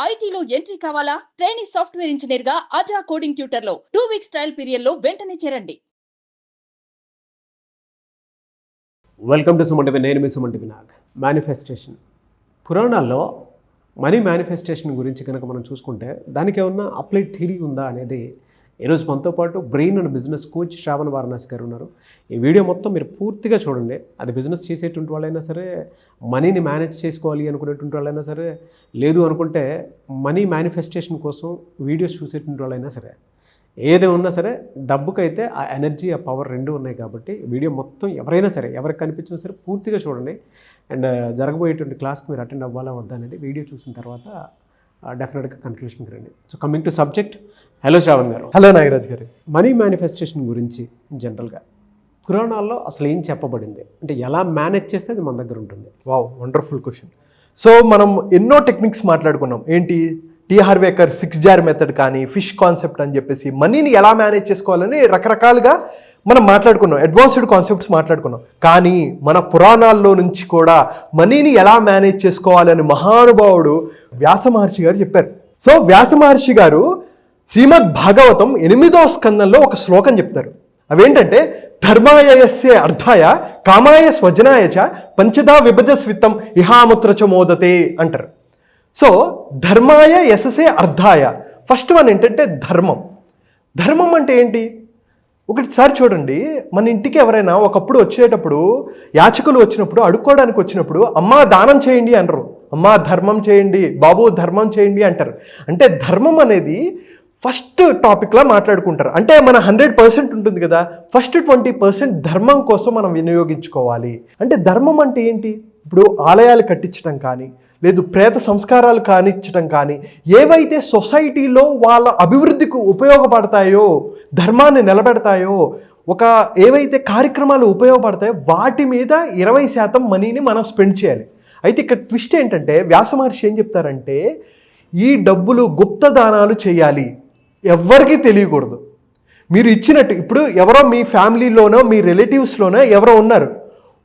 ఐటీలో ఎంట్రీ కావాలా? Trainee software engineer గా అజా కోడింగ్ ట్యూటర్ లో 2 వీక్స్ ట్రయల్ పీరియడ్ లో వెంటనే చేరండి. Welcome to Suman TV. నేను మీ సుమన్ టీవీ నాగ్. మేనిఫెస్టేషన్ పురాణాల్లో మనీ మేనిఫెస్టేషన్ గురించి కనుక మనం చూసుకుంటే దానికి ఏమన్నా అప్లైడ్ థియరీ ఉందా అనేది ఈరోజు మనతో పాటు brain and business coach Shravan Varanasi గారు ఉన్నారు. ఈ వీడియో మొత్తం మీరు పూర్తిగా చూడండి. అది బిజినెస్ చేసేటువంటి వాళ్ళైనా సరే, మనీని మేనేజ్ చేసుకోవాలి అనుకునేటువంటి వాళ్ళైనా సరే, లేదు అనుకుంటే మనీ మేనిఫెస్టేషన్ కోసం వీడియోస్ చూసేటువంటి వాళ్ళైనా సరే, ఏది ఉన్నా సరే డబ్బుకైతే ఆ ఎనర్జీ, ఆ పవర్ రెండు ఉన్నాయి. కాబట్టి వీడియో మొత్తం ఎవరైనా సరే, ఎవరికి కనిపించినా సరే పూర్తిగా చూడండి. అండ్ జరగబోయేటువంటి క్లాస్కి మీరు అటెండ్ అవ్వాలా వద్దా అనేది వీడియో చూసిన తర్వాత డెఫినెట్గా కన్క్లూషన్కి రండి. So coming to subject, hello Shravan గారు. హలో నాగరాజ్ గారు. మనీ మేనిఫెస్టేషన్ గురించి జనరల్గా పురాణాల్లో అసలు ఏం చెప్పబడింది, అంటే ఎలా మేనేజ్ చేస్తే అది మన దగ్గర ఉంటుంది? Wow, wonderful question. సో మనం ఎన్నో టెక్నిక్స్ మాట్లాడుకున్నాం. ఏంటి, టీ హార్వేకర్ 6 జార్ మెథడ్ కానీ, ఫిష్ కాన్సెప్ట్ అని చెప్పేసి మనీని ఎలా మేనేజ్ చేసుకోవాలని రకరకాలుగా మనం మాట్లాడుకున్నాం. అడ్వాన్స్డ్ కాన్సెప్ట్స్ మాట్లాడుకున్నాం. కానీ మన పురాణాల్లో నుంచి కూడా మనీని ఎలా మేనేజ్ చేసుకోవాలని మహానుభావుడు వ్యాస మహర్షి గారు చెప్పారు. సో వ్యాస మహర్షి గారు శ్రీమద్ భాగవతం 8వ స్కందంలో ఒక శ్లోకం చెప్తారు. అవేంటంటే, ధర్మాయస్య అర్థాయ కామాయ స్వజనాయ చ పంచదా విభజస్విత్తం ఇహాముత్ర చ మోదతే అంటారు. సో ధర్మాయ యశసే అర్థాయ, ఫస్ట్ వన్ ఏంటంటే ధర్మం. ధర్మం అంటే ఏంటి? ఒకటిసారి చూడండి, మన ఇంటికి ఎవరైనా ఒకప్పుడు వచ్చేటప్పుడు, యాచకులు వచ్చినప్పుడు, అడుక్కోవడానికి వచ్చినప్పుడు, అమ్మా దానం చేయండి అంటారు, అమ్మా ధర్మం చేయండి, బాబు ధర్మం చేయండి అంటారు. అంటే ధర్మం అనేది ఫస్ట్ టాపిక్లా మాట్లాడుకుంటారు. అంటే మన 100% ఉంటుంది కదా, ఫస్ట్ 20% ధర్మం కోసం మనం వినియోగించుకోవాలి. అంటే ధర్మం అంటే ఏంటి? ఇప్పుడు ఆలయాలు కట్టించడం కానీ, లేదు ప్రేత సంస్కారాలు కానిచ్చడం కానీ, ఏవైతే సొసైటీలో వాళ్ళ అభివృద్ధికి ఉపయోగపడతాయో, ధర్మాన్ని నిలబెడతాయో, ఏవైతే కార్యక్రమాలు ఉపయోగపడతాయో వాటి మీద 20% మనీని మనం స్పెండ్ చేయాలి. అయితే ఇక్కడ ట్విస్ట్ ఏంటంటే, వ్యాస మహర్షి ఏం చెప్తారంటే, ఈ డబ్బులు గుప్త దానాలు చేయాలి, ఎవ్వరికీ తెలియకూడదు. మీరు ఇచ్చినట్టు, ఇప్పుడు ఎవరో మీ ఫ్యామిలీలోనో మీ రిలేటివ్స్లోనో ఎవరో ఉన్నారు,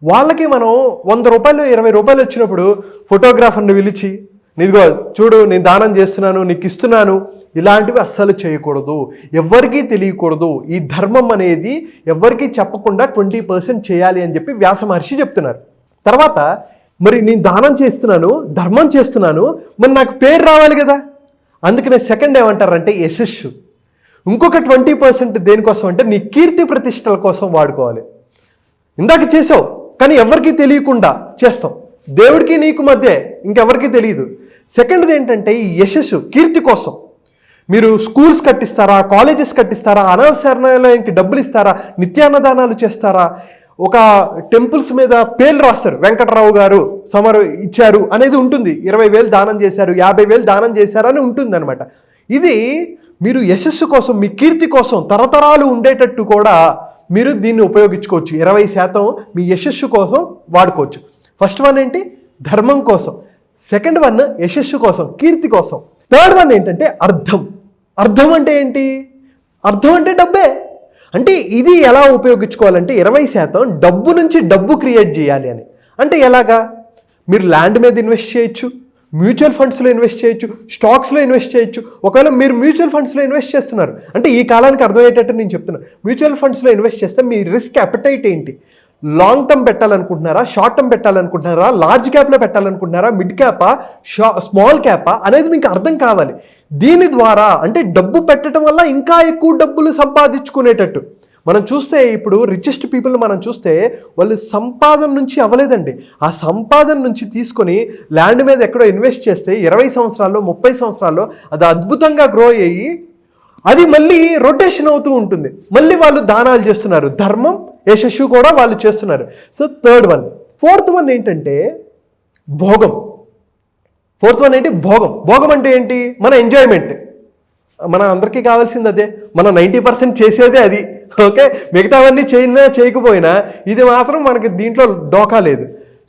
వాళ్ళకి మనం 100 రూపాయలు 20 రూపాయలు వచ్చినప్పుడు ఫోటోగ్రాఫర్ని పిలిచి, నీదిగో చూడు నేను దానం చేస్తున్నాను, నీకు ఇస్తున్నాను, ఇలాంటివి అస్సలు చేయకూడదు, ఎవ్వరికీ తెలియకూడదు. ఈ ధర్మం అనేది ఎవ్వరికీ చెప్పకుండా 20% చేయాలి అని చెప్పి వ్యాస మహర్షి చెప్తున్నారు. తర్వాత మరి నేను దానం చేస్తున్నాను, ధర్మం చేస్తున్నాను, మరి నాకు పేరు రావాలి కదా, అందుకనే సెకండ్ ఏమంటారంటే యశస్సు. ఇంకొక 20% దేనికోసం అంటే నీ కీర్తి ప్రతిష్టల కోసం వాడుకోవాలి. ఇందాక చేసావు కానీ ఎవరికి తెలియకుండా చేస్తాం, దేవుడికి నీకు మధ్య ఇంకెవరికి తెలియదు. సెకండ్ది ఏంటంటే ఈ యశస్సు, కీర్తి కోసం. మీరు స్కూల్స్ కట్టిస్తారా, కాలేజెస్ కట్టిస్తారా, అనాథ శరణాలయానికి డబ్బులు ఇస్తారా, నిత్యాన్నదానాలు చేస్తారా, ఒక టెంపుల్స్ మీద పేర్లు రాస్తారు, వెంకటరావు గారు సమరు ఇచ్చారు అనేది ఉంటుంది, 20,000 దానం చేశారు, 50,000 దానం చేశారు అని ఉంటుంది అనమాట. ఇది మీరు యశస్సు కోసం, మీ కీర్తి కోసం తరతరాలు ఉండేటట్టు కూడా మీరు దీన్ని ఉపయోగించుకోవచ్చు. 20% మీ యశస్సు కోసం వాడుకోవచ్చు. ఫస్ట్ వన్ ఏంటి, ధర్మం కోసం. సెకండ్ వన్ యశస్సు కోసం, కీర్తి కోసం. థర్డ్ వన్ ఏంటంటే అర్థం. అర్థం అంటే ఏంటి? అర్థం అంటే డబ్బే. అంటే ఇది ఎలా ఉపయోగించుకోవాలంటే 20% డబ్బు నుంచి డబ్బు క్రియేట్ చేయాలి అని. అంటే ఎలాగా? మీరు ల్యాండ్ మీద ఇన్వెస్ట్ చేయొచ్చు, మ్యూచువల్ ఫండ్స్లో ఇన్వెస్ట్ చేయొచ్చు, స్టాక్స్లో ఇన్వెస్ట్ చేయొచ్చు. ఒకవేళ మీరు మ్యూచువల్ ఫండ్స్లో ఇన్వెస్ట్ చేస్తున్నారు అంటే, ఈ కాలానికి అర్థమయ్యేటట్టు నేను చెప్తున్నాను, మ్యూచువల్ ఫండ్స్లో ఇన్వెస్ట్ చేస్తే మీ రిస్క్ అపెటైట్ ఏంటి? లాంగ్ టర్మ్ పెట్టాలనుకుంటున్నారా, షార్ట్ టర్మ్ పెట్టాలనుకుంటున్నారా, లార్జ్ క్యాప్లో పెట్టాలనుకుంటున్నారా, మిడ్ క్యాపా, స్మాల్ క్యాపా అనేది మీకు అర్థం కావాలి. దీని ద్వారా అంటే డబ్బు పెట్టడం వల్ల ఇంకా ఎక్కువ డబ్బులు సంపాదించుకునేటట్టు. మనం చూస్తే ఇప్పుడు రిచెస్ట్ పీపుల్ మనం చూస్తే వాళ్ళు సంపాదన నుంచి అవ్వలేదండి, ఆ సంపాదన నుంచి తీసుకొని ల్యాండ్ మీద ఎక్కడో ఇన్వెస్ట్ చేస్తే 20 సంవత్సరాల్లో 30 సంవత్సరాల్లో అది అద్భుతంగా గ్రో అయ్యి అది మళ్ళీ రొటేషన్ అవుతూ ఉంటుంది. మళ్ళీ వాళ్ళు దానాలు చేస్తున్నారు, ధర్మం యశస్సు కూడా వాళ్ళు చేస్తున్నారు. So third one. Fourth one ఏంటంటే భోగం. ఫోర్త్ వన్ ఏంటి? భోగం. భోగం అంటే ఏంటి? మన ఎంజాయ్మెంట్. మన అందరికీ కావాల్సింది అదే, మనం 90% చేసేదే అది. ఓకే, మిగతావన్నీ చేయకపోయినా ఇది మాత్రం మనకి దీంట్లో డోకా లేదు.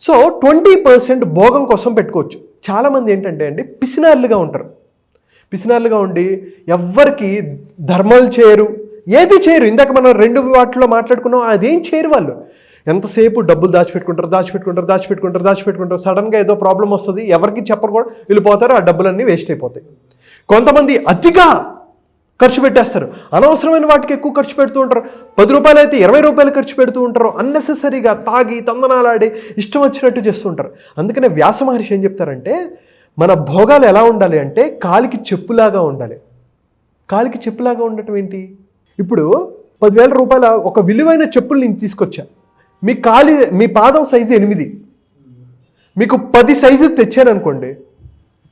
సో 20% భోగం కోసం పెట్టుకోవచ్చు. చాలామంది ఏంటంటే అండి పిసినార్లుగా ఉంటారు. పిసినార్లుగా ఉండి ఎవ్వరికి ధర్మాలు చేయరు, ఏది చేయరు. ఇందాక మనం 2 వాటిలో మాట్లాడుకున్నాం, అదేం చేయరు వాళ్ళు. ఎంతసేపు డబ్బులు దాచిపెట్టుకుంటారు. సడన్గా ఏదో ప్రాబ్లం వస్తుంది, ఎవరికి చెప్పరు కూడా, వెళ్ళిపోతారు, ఆ డబ్బులన్నీ వేస్ట్ అయిపోతాయి. కొంతమంది అతిగా ఖర్చు పెట్టేస్తారు, అనవసరమైన వాటికి ఎక్కువ ఖర్చు పెడుతూ ఉంటారు. 10 రూపాయలు అయితే 20 రూపాయలు ఖర్చు పెడుతూ ఉంటారు. అన్నెసెసరీగా తాగి తందనాలాడి ఇష్టం వచ్చినట్టు చేస్తూ ఉంటారు. అందుకనే వ్యాస మహర్షి ఏం చెప్తారంటే, మన భోగాలు ఎలా ఉండాలి అంటే కాలికి చెప్పులాగా ఉండాలి. కాలికి చెప్పులాగా ఉండటం ఏంటి? ఇప్పుడు 10,000 రూపాయల ఒక విలువైన చెప్పులు నేను తీసుకొచ్చా, మీ పాదం సైజు 8, మీకు 10 సైజు తెచ్చాను అనుకోండి,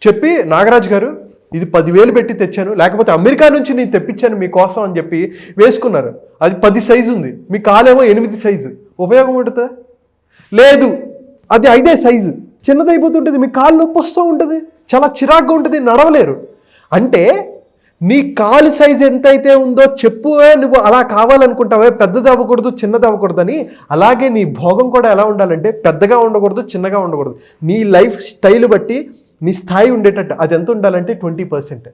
చెప్పి నాగరాజు గారు ఇది 10,000 పెట్టి తెచ్చాను, లేకపోతే అమెరికా నుంచి నేను తెప్పించాను మీకోసం అని చెప్పి వేసుకున్నారు. అది 10 సైజు ఉంది, మీ కాలేమో 8 సైజు, ఉపయోగం ఉంటుందా? లేదు. అది 5 సైజు, చిన్నదైపోతుంటుంది, మీ కాలు నొప్పి వస్తూ ఉంటుంది, చాలా చిరాగ్గా ఉంటుంది, నడవలేరు. అంటే నీ కాలు సైజు ఎంతైతే ఉందో చెప్పు, నువ్వు అలా కావాలనుకుంటావే, పెద్దది అవ్వకూడదు చిన్నది అవ్వకూడదు అని. అలాగే నీ భోగం కూడా ఎలా ఉండాలంటే పెద్దగా ఉండకూడదు చిన్నగా ఉండకూడదు. నీ లైఫ్ స్టైల్ బట్టి నీ స్థాయి ఉండేటట్టు అది ఎంత ఉండాలంటే 20%.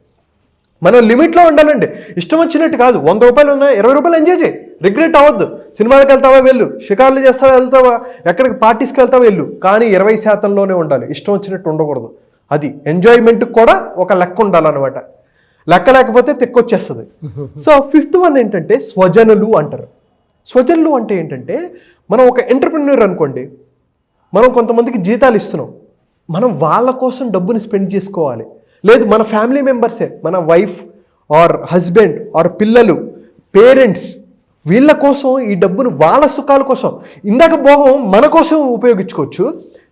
మనం లిమిట్లో ఉండాలండి, ఇష్టం వచ్చినట్టు కాదు. 100 రూపాయలు ఉన్నాయి, 20 రూపాయలు ఎంజాయ్ చేయి, రిగ్రెట్ అవ్వద్దు. సినిమాలకు వెళ్తావా వెళ్ళు, షికార్లు చేస్తావా వెళ్తావా, ఎక్కడికి పార్టీస్కి వెళ్తావా వెళ్ళు, కానీ 20%లోనే ఉండాలి, ఇష్టం వచ్చినట్టు ఉండకూడదు. అది ఎంజాయ్మెంట్కి కూడా ఒక లెక్క ఉండాలన్నమాట. లెక్క లేకపోతే తెక్కొచ్చేస్తుంది. సో 5th వన్ ఏంటంటే స్వజనులు అంటారు. స్వజనులు అంటే ఏంటంటే, మనం ఒక ఎంటర్‌ప్రెన్యూర్ అనుకోండి, మనం కొంతమందికి జీతాలు ఇస్తున్నాం, మనం వాళ్ళ కోసం డబ్బుని స్పెండ్ చేసుకోవాలి. లేదు, మన ఫ్యామిలీ మెంబర్సే, మన వైఫ్ ఆర్ హస్బెండ్ ఆర్ పిల్లలు, పేరెంట్స్, వీళ్ళ కోసం ఈ డబ్బును వాళ్ళ సుఖాల కోసం, ఇందాక భోగం మన కోసం ఉపయోగించుకోవచ్చు.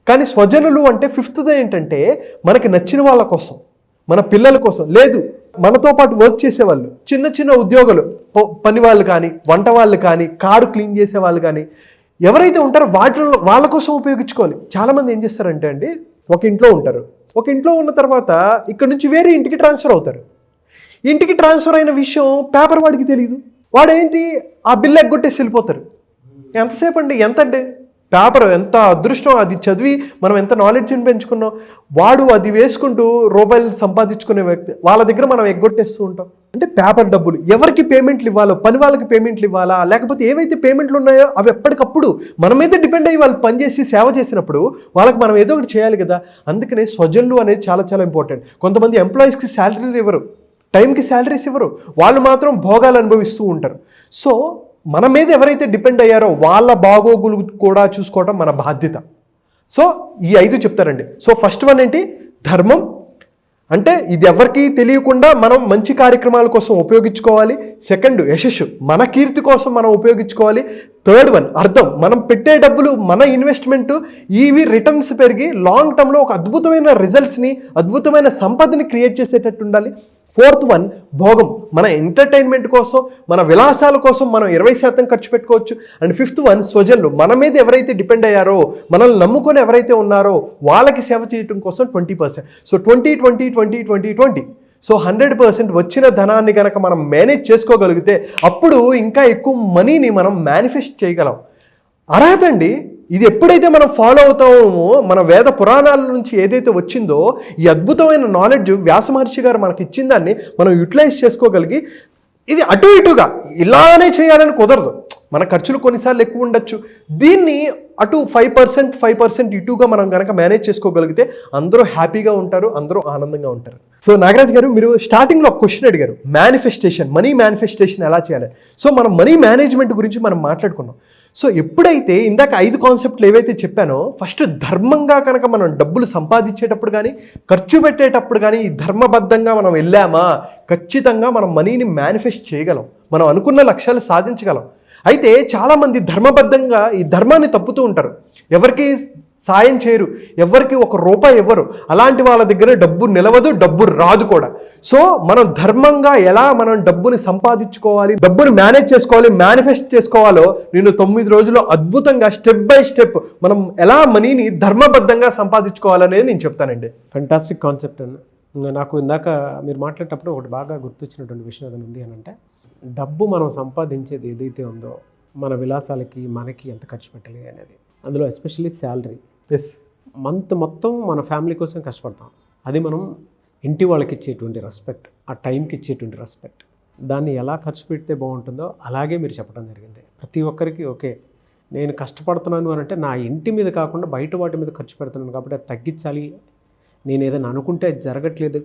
కానీ స్వజనులు అంటే 5th ఏంటంటే మనకి నచ్చిన వాళ్ళ కోసం, మన పిల్లల కోసం, లేదు మనతో పాటు వర్క్ చేసేవాళ్ళు, చిన్న చిన్న ఉద్యోగులు, పని వాళ్ళు కానీ, వంట వాళ్ళు కానీ, కారు క్లీన్ చేసే వాళ్ళు కానీ, ఎవరైతే ఉంటారో వాళ్ళ కోసం ఉపయోగించుకోవాలి. చాలామంది ఏం చేస్తారంటే అండి, ఒక ఇంట్లో ఉంటారు, ఒక ఇంట్లో ఉన్న తర్వాత ఇక్కడ నుంచి వేరే ఇంటికి ట్రాన్స్ఫర్ అవుతారు. ఇంటికి ట్రాన్స్ఫర్ అయిన విషయం పేపర్ వాడికి తెలియదు. వాడేంటి ఆ బిల్లు ఎగ్గొట్టేసి వెళ్ళిపోతారు. ఎంతసేపు అండి, ఎంత అంటే పేపర్, ఎంత అదృష్టం, అది చదివి మనం ఎంత నాలెడ్జ్ని పెంచుకున్నాం. వాడు అది వేసుకుంటూ రూపాయలు సంపాదించుకునే వ్యక్తి, వాళ్ళ దగ్గర మనం ఎగ్గొట్టేస్తూ ఉంటాం. అంటే పేపర్ డబ్బులు, ఎవరికి పేమెంట్లు ఇవ్వాలో, పని వాళ్ళకి పేమెంట్లు ఇవ్వాలా, లేకపోతే ఏవైతే పేమెంట్లు ఉన్నాయో అవి ఎప్పటికప్పుడు మన మీద డిపెండ్ అయ్యి వాళ్ళు పనిచేసి సేవ చేసినప్పుడు వాళ్ళకి మనం ఏదో ఒకటి చేయాలి కదా. అందుకనే స్వజనులు అనేది చాలా చాలా ఇంపార్టెంట్. కొంతమంది ఎంప్లాయీస్కి శాలరీలు ఇవ్వరు, టైంకి శాలరీస్ ఇవ్వరు, వాళ్ళు మాత్రం భోగాలు అనుభవిస్తూ ఉంటారు. సో మన మీద ఎవరైతే డిపెండ్ అయ్యారో వాళ్ళ బాగోగులు కూడా చూసుకోవడం మన బాధ్యత. సో ఈ 5 చెప్తారండి. సో ఫస్ట్ వన్ ఏంటి? ధర్మం. అంటే ఇది ఎవరికీ తెలియకుండా మనం మంచి కార్యక్రమాల కోసం ఉపయోగించుకోవాలి. సెకండ్, యశస్సు, మన కీర్తి కోసం మనం ఉపయోగించుకోవాలి. థర్డ్ వన్, అర్థం. మనం పెట్టే డబ్బులు, మన ఇన్వెస్ట్మెంట్, ఇవి రిటర్న్స్ పెరిగి లాంగ్ టర్మ్లో ఒక అద్భుతమైన రిజల్ట్స్ని, అద్భుతమైన సంపదని క్రియేట్ చేసేటట్టు ఉండాలి. 4th వన్, భోగం. మన ఎంటర్టైన్మెంట్ కోసం, మన విలాసాల కోసం మనం 20% ఖర్చు పెట్టుకోవచ్చు. అండ్ 5th వన్, స్వజనులు. మన మీద ఎవరైతే డిపెండ్ అయ్యారో, మనల్ని నమ్ముకొని ఎవరైతే ఉన్నారో వాళ్ళకి సేవ చేయడం కోసం 20%. సో 20. సో 100% వచ్చిన ధనాన్ని కనుక మనం మేనేజ్ చేసుకోగలిగితే అప్పుడు ఇంకా ఎక్కువ మనీని మనం మేనిఫెస్ట్ చేయగలం. అర్హత అండి. ఇది ఎప్పుడైతే మనం ఫాలో అవుతామో, మన వేద పురాణాల నుంచి ఏదైతే వచ్చిందో ఈ అద్భుతమైన నాలెడ్జ్ వ్యాస మహర్షి గారు మనకి ఇచ్చిన దాన్ని మనం యూటిలైజ్ చేసుకోగలిగి, ఇది అటు ఇటుగా ఇలానే చేయాలని కుదరదు. మన ఖర్చులు కొన్నిసార్లు ఎక్కువ ఉండొచ్చు, దీన్ని అటు 5% ఇటుగా మనం కనుక మేనేజ్ చేసుకోగలిగితే అందరూ హ్యాపీగా ఉంటారు, అందరూ ఆనందంగా ఉంటారు. సో నాగరాజ్ గారు, మీరు స్టార్టింగ్లో ఒక క్వశ్చన్ అడిగారు, మేనిఫెస్టేషన్, మనీ మేనిఫెస్టేషన్ ఎలా చేయాలి. సో మనం మనీ మేనేజ్మెంట్ గురించి మనం మాట్లాడుకున్నాం. సో ఎప్పుడైతే ఇందాక 5 కాన్సెప్ట్లు ఏవైతే చెప్పానో, ఫస్ట్ ధర్మంగా కనుక మనం డబ్బులు సంపాదించేటప్పుడు కానీ, ఖర్చు పెట్టేటప్పుడు కానీ ఈ ధర్మబద్ధంగా మనం వెళ్ళామా, ఖచ్చితంగా మనం మనీని మేనిఫెస్ట్ చేయగలం, మనం అనుకున్న లక్ష్యాలు సాధించగలం. అయితే చాలామంది ధర్మబద్ధంగా ఈ ధర్మాన్ని తప్పుతూ ఉంటారు, ఎవరికి సాయం చేయరు, ఎవరికి ₹1 ఇవ్వరు. అలాంటి వాళ్ళ దగ్గర డబ్బు నిలవదు, డబ్బు రాదు కూడా. సో మనం ధర్మంగా ఎలా మనం డబ్బుని సంపాదించుకోవాలి, డబ్బుని మేనేజ్ చేసుకోవాలి, మేనిఫెస్ట్ చేసుకోవాలో నేను 9 రోజుల్లో అద్భుతంగా స్టెప్ బై స్టెప్ మనం ఎలా మనీని ధర్మబద్ధంగా సంపాదించుకోవాలనేది నేను చెప్తానండి. ఫెంటాస్టిక్ కాన్సెప్ట్ అన్న. నాకు ఇందాక మీరు మాట్లాడేటప్పుడు ఒకటి బాగా గుర్తొచ్చినటువంటి విషయం ఏదైనా ఉంది అని అంటే, డబ్బు మనం సంపాదించేది ఏదైతే ఉందో మన విలాసాలకి మనకి ఎంత ఖర్చు పెట్టాలి అనేది, అందులో ఎస్పెషల్లీ శాలరీ. మంత్ మొత్తం మన ఫ్యామిలీ కోసం కష్టపడతాం, అది మనం ఇంటి వాళ్ళకి ఇచ్చేటువంటి రెస్పెక్ట్, ఆ టైంకి ఇచ్చేటువంటి రెస్పెక్ట్, దాన్ని ఎలా ఖర్చు పెడితే బాగుంటుందో అలాగే మీరు చెప్పడం జరిగింది. ప్రతి ఒక్కరికి ఓకే, నేను కష్టపడుతున్నాను అని అంటే నా ఇంటి మీద కాకుండా బయట వాటి మీద ఖర్చు పెడుతున్నాను కాబట్టి అది తగ్గించాలి. నేను ఏదైనా అనుకుంటే అది జరగట్లేదు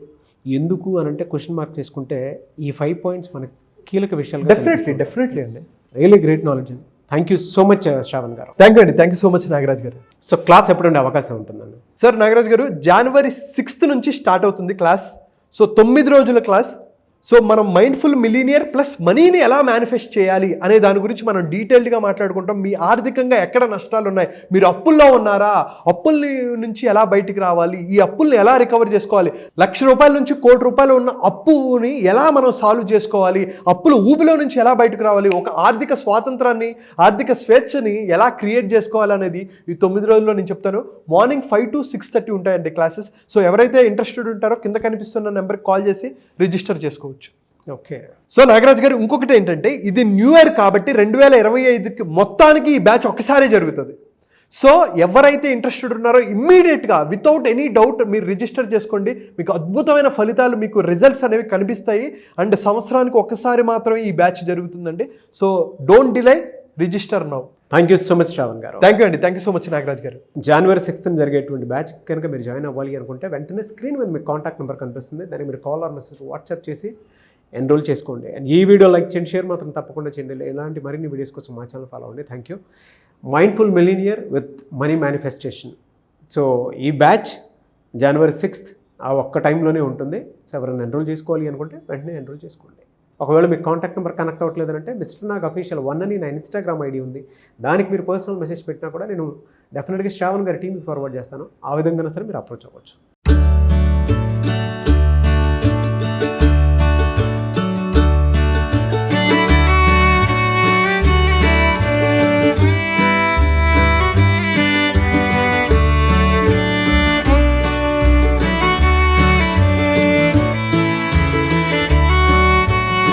ఎందుకు అని అంటే క్వశ్చన్ మార్క్ చేసుకుంటే ఈ 5 పాయింట్స్ మనకి కీలక విషయాలు. డెఫినెట్లీ అండి. రియలీ గ్రేట్ నాలెడ్జ్ అండి. Thank you so much Shravan garu. Thank you so much Nagaraj garu. So class ఎప్పుడు ఉండే అవకాశం ఉంటుందండి? సార్ నాగరాజ్ గారు, January 6th నుంచి స్టార్ట్ అవుతుంది క్లాస్. సో 9 రోజుల క్లాస్. సో మనం మైండ్ఫుల్ మిలీనియర్ ప్లస్ మనీని ఎలా మేనిఫెస్ట్ చేయాలి అనే దాని గురించి మనం డీటెయిల్డ్గా మాట్లాడుకుంటాం. మీ ఆర్థికంగా ఎక్కడ నష్టాలు ఉన్నాయి, మీరు అప్పుల్లో ఉన్నారా, అప్పుల నుంచి ఎలా బయటికి రావాలి, ఈ అప్పుల్ని ఎలా రికవర్ చేసుకోవాలి, ₹1,00,000 నుంచి ₹1,00,00,000 ఉన్న అప్పుని ఎలా మనం సాల్వ్ చేసుకోవాలి, అప్పుల ఊబిలో నుంచి ఎలా బయటకు రావాలి, ఒక ఆర్థిక స్వాతంత్రాన్ని, ఆర్థిక స్వేచ్ఛని ఎలా క్రియేట్ చేసుకోవాలి అనేది ఈ 9 రోజుల్లో నేను చెప్తాను. మార్నింగ్ 5 to 6:30 ఉంటాయండి క్లాసెస్. సో ఎవరైతే ఇంట్రెస్టెడ్ ఉంటారో కింద కనిపిస్తున్న నెంబర్కి కాల్ చేసి రిజిస్టర్ చేసుకోవచ్చు. ఓకే. సో నాగరాజ్ గారు, ఇంకొకటి ఏంటంటే ఇది న్యూ ఇయర్ కాబట్టి 2025కి మొత్తానికి ఈ బ్యాచ్ ఒకసారి జరుగుతుంది. సో ఎవరైతే ఇంట్రెస్టెడ్ ఉన్నారో ఇమ్మీడియట్గా వితౌట్ ఎనీ డౌట్ మీరు రిజిస్టర్ చేసుకోండి. మీకు అద్భుతమైన ఫలితాలు, మీకు రిజల్ట్స్ అనేవి కనిపిస్తాయి. అండ్ సంవత్సరానికి ఒక్కసారి మాత్రమే ఈ బ్యాచ్ జరుగుతుందండి. So don't delay, register now. Thank you so much Shravan garu. Thank you అండి. Thank you so much Nagaraj గారు. January 6th జరిగేటువంటి బ్యాచ్ కనుక మీరు జాయిన్ అవ్వాలి అనుకుంటే వెంటనే స్క్రీన్ మీద మీకు కాంటాక్ట్ నెంబర్ కనిపిస్తుంది. దానికి మీరు కాల్ ఆర్ మెసేజ్ వాట్సాప్ చేసి ఎన్రోల్ చేసుకోండి. అండ్ ఈ వీడియో లైక్ చేయండి, షేర్ మాత్రం తప్పకుండా చేయండి. ఇలాంటి మరిన్ని వీడియోస్ కోసం మా ఛానల్ ఫాలో అవ్వండి. Thank you. Mindful millionaire with money manifestation. So ఈ బ్యాచ్ January 6th ఆ ఒక్క టైంలోనే ఉంటుంది. సో ఎవరైనా ఎన్రోల్ చేసుకోవాలి అనుకుంటే వెంటనే ఎన్రోల్ చేసుకోండి. ఒకవేళ మీకు కాంటాక్ట్ నెంబర్ కనెక్ట్ అవ్వట్లేదంటే మిస్టర్ నాగ్ అఫీషియల్ 1 అని నా ఇన్స్టాగ్రామ్ ఐడి ఉంది. దానికి మీరు పర్సనల్ మెసేజ్ పెట్టినా కూడా నేను డెఫినెట్గా శ్రావణ్ గారి టీంకి ఫార్వర్డ్ చేస్తాను. ఆ విధంగా సరే మీరు అప్రోచ్ అవ్వచ్చు.